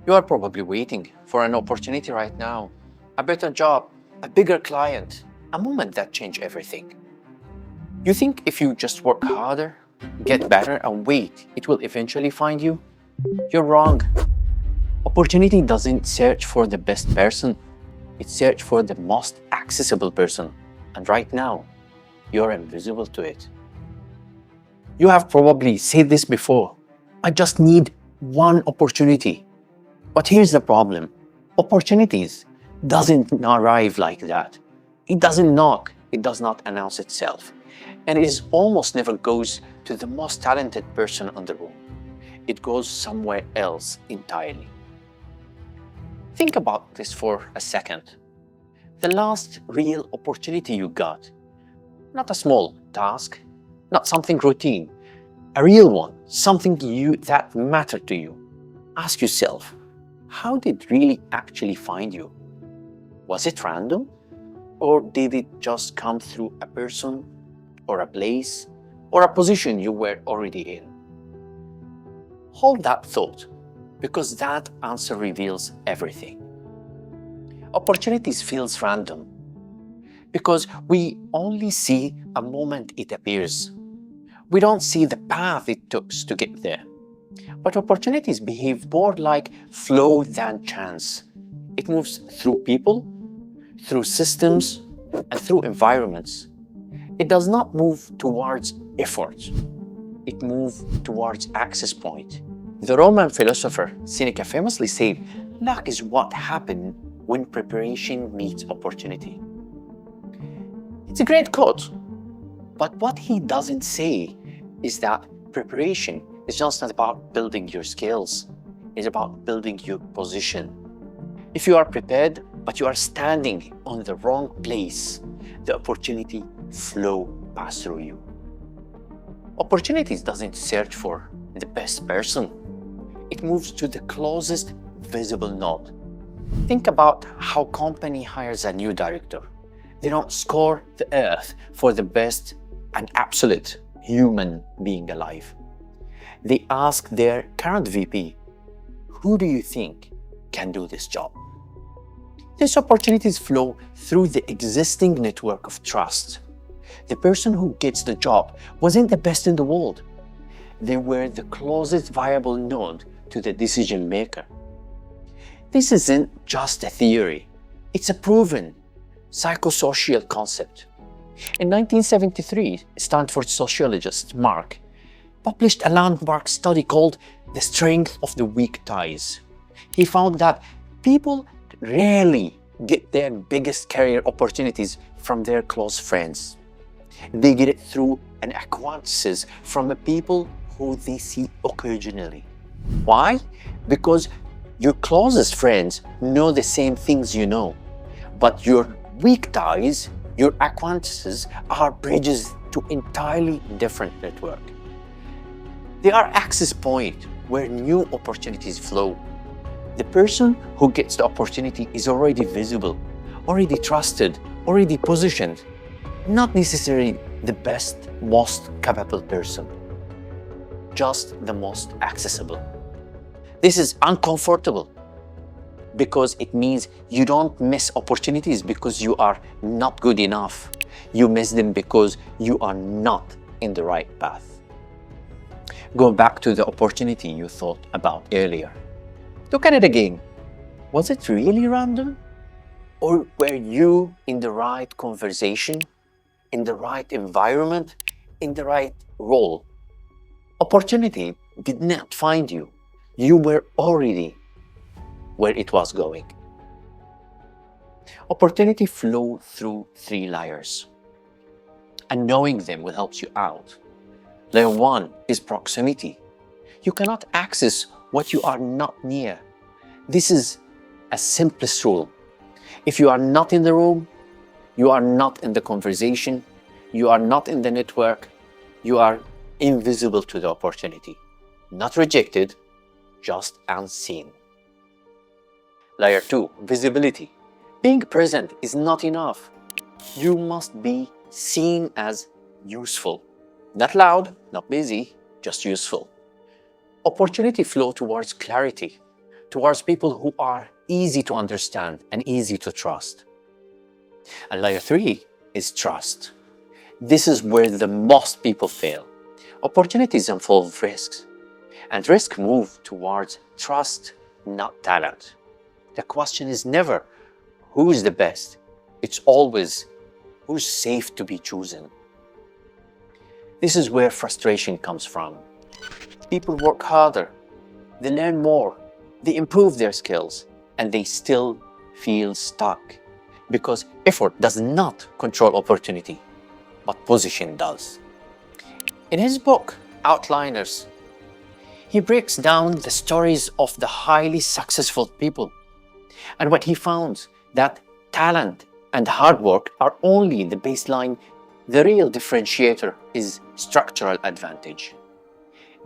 You are probably waiting for an opportunity right now, a better job, a bigger client, a moment that changes everything. You think if you just work harder, get better, and wait, it will eventually find you? You're wrong. Opportunity doesn't search for the best person, it searches for the most accessible person. And right now, you're invisible to it. You have probably said this before. I just need one opportunity. But here's the problem. Opportunities doesn't arrive like that. It doesn't knock. It does not announce itself. And it almost never goes to the most talented person in the room. It goes somewhere else entirely. Think about this for a second. The last real opportunity you got, not a small task, not something routine, a real one, something that mattered to you. Ask yourself, how did it really actually find you? Was it random? Or did it just come through a person or a place or a position you were already in? Hold that thought, because that answer reveals everything. Opportunities feels random because we only see a moment it appears. We don't see the path it took to get there. But opportunities behave more like flow than chance. It moves through people, through systems, and through environments. It does not move towards effort. It moves towards access point. The Roman philosopher Seneca famously said, "Luck is what happens when preparation meets opportunity." It's a great quote, but what he doesn't say is that preparation is just not about building your skills. It's about building your position. If you are prepared, but you are standing on the wrong place, the opportunity flow pass through you. Opportunities doesn't search for the best person. It moves to the closest visible node. Think about how company hires a new director. They don't score the earth for the best and absolute human being alive. They ask their current VP, who do you think can do this job? These opportunities flow through the existing network of trust. The person who gets the job wasn't the best in the world. They were the closest viable node to the decision maker. This isn't just a theory. It's a proven psychosocial concept. In 1973, Stanford sociologist Mark published a landmark study called The Strength of the Weak Ties. He found that people rarely get their biggest career opportunities from their close friends. They get it through an acquaintances from the people who they see occasionally. Why? Because your closest friends know the same things you know, but your weak ties, your acquaintances, are bridges to entirely different network. They are access point where new opportunities flow. The person who gets the opportunity is already visible, already trusted, already positioned, not necessarily the best, most capable person, just the most accessible. This is uncomfortable because it means you don't miss opportunities because you are not good enough. You miss them because you are not in the right path. Go back to the opportunity you thought about earlier. Look at it again. Was it really random? Or were you in the right conversation, in the right environment, in the right role? Opportunity did not find you. You were already where it was going. Opportunity flow through 3 layers, and knowing them will help you out. Layer 1 is proximity. You cannot access what you are not near. This is a simplest rule. If you are not in the room, you are not in the conversation, you are not in the network, you are invisible to the opportunity. Not rejected, just unseen. Layer 2, visibility. Being present is not enough. You must be seen as useful. Not loud, not busy, just useful. Opportunity flow towards clarity. towards people who are easy to understand and easy to trust. And layer 3 is trust. This is where the most people fail. Opportunities involve risks, and risk move towards trust, not talent. The question is never who's the best. It's always who's safe to be chosen. This is where frustration comes from. People work harder, they learn more, they improve their skills, and they still feel stuck because effort does not control opportunity, but position does. In his book, Outliners, he breaks down the stories of the highly successful people. And what he found that talent and hard work are only the baseline. The real differentiator is structural advantage.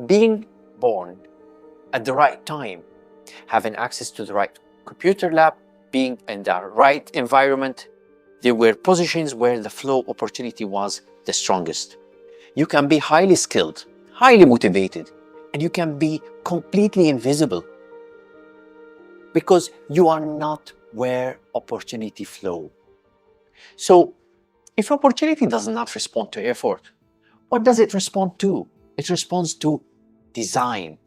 Being born at the right time, having access to the right computer lab, being in the right environment, there were positions where the flow opportunity was the strongest. You can be highly skilled, highly motivated, and you can be completely invisible because you are not where opportunity flow. So, if opportunity does not respond to effort, what does it respond to? It responds to design,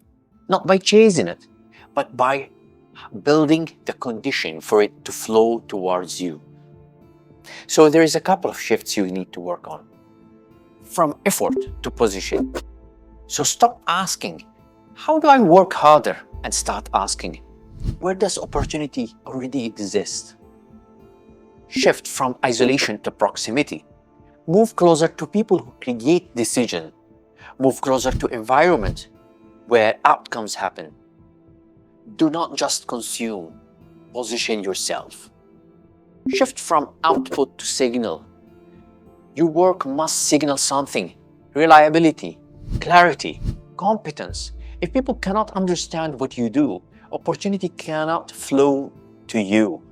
not by chasing it, but by building the condition for it to flow towards you. So there is a couple of shifts you need to work on. From effort to position. So stop asking, how do I work harder? And start asking, where does opportunity already exist? Shift from isolation to proximity. Move closer to people who create decision. Move closer to environment where outcomes happen. Do not just consume, position yourself. Shift from output to signal. Your work must signal something, reliability, clarity, competence. If people cannot understand what you do, opportunity cannot flow to you.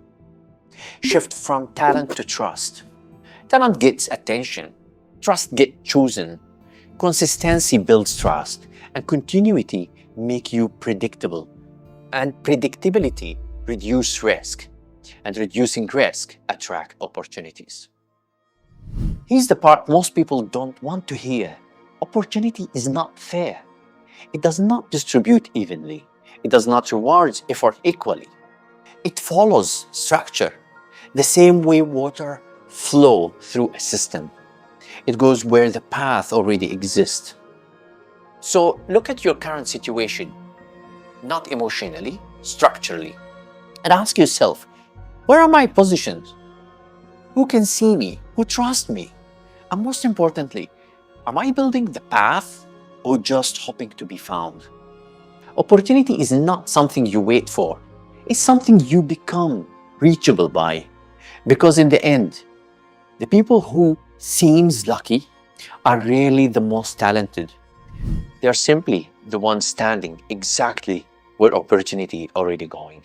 Shift from talent to trust. Talent gets attention, trust gets chosen. Consistency builds trust, and continuity make you predictable. And predictability reduce risk, and reducing risk attract opportunities. Here's the part most people don't want to hear. Opportunity is not fair. It does not distribute evenly. It does not reward effort equally. It follows structure, the same way water flows through a system. It goes where the path already exists. So look at your current situation, not emotionally, structurally, and ask yourself, where are my positions? Who can see me? Who trusts me? And most importantly, am I building the path or just hoping to be found? Opportunity is not something you wait for. It's something you become reachable by. Because in the end, the people who seems lucky are rarely the most talented. They are simply the ones standing exactly where opportunity already going.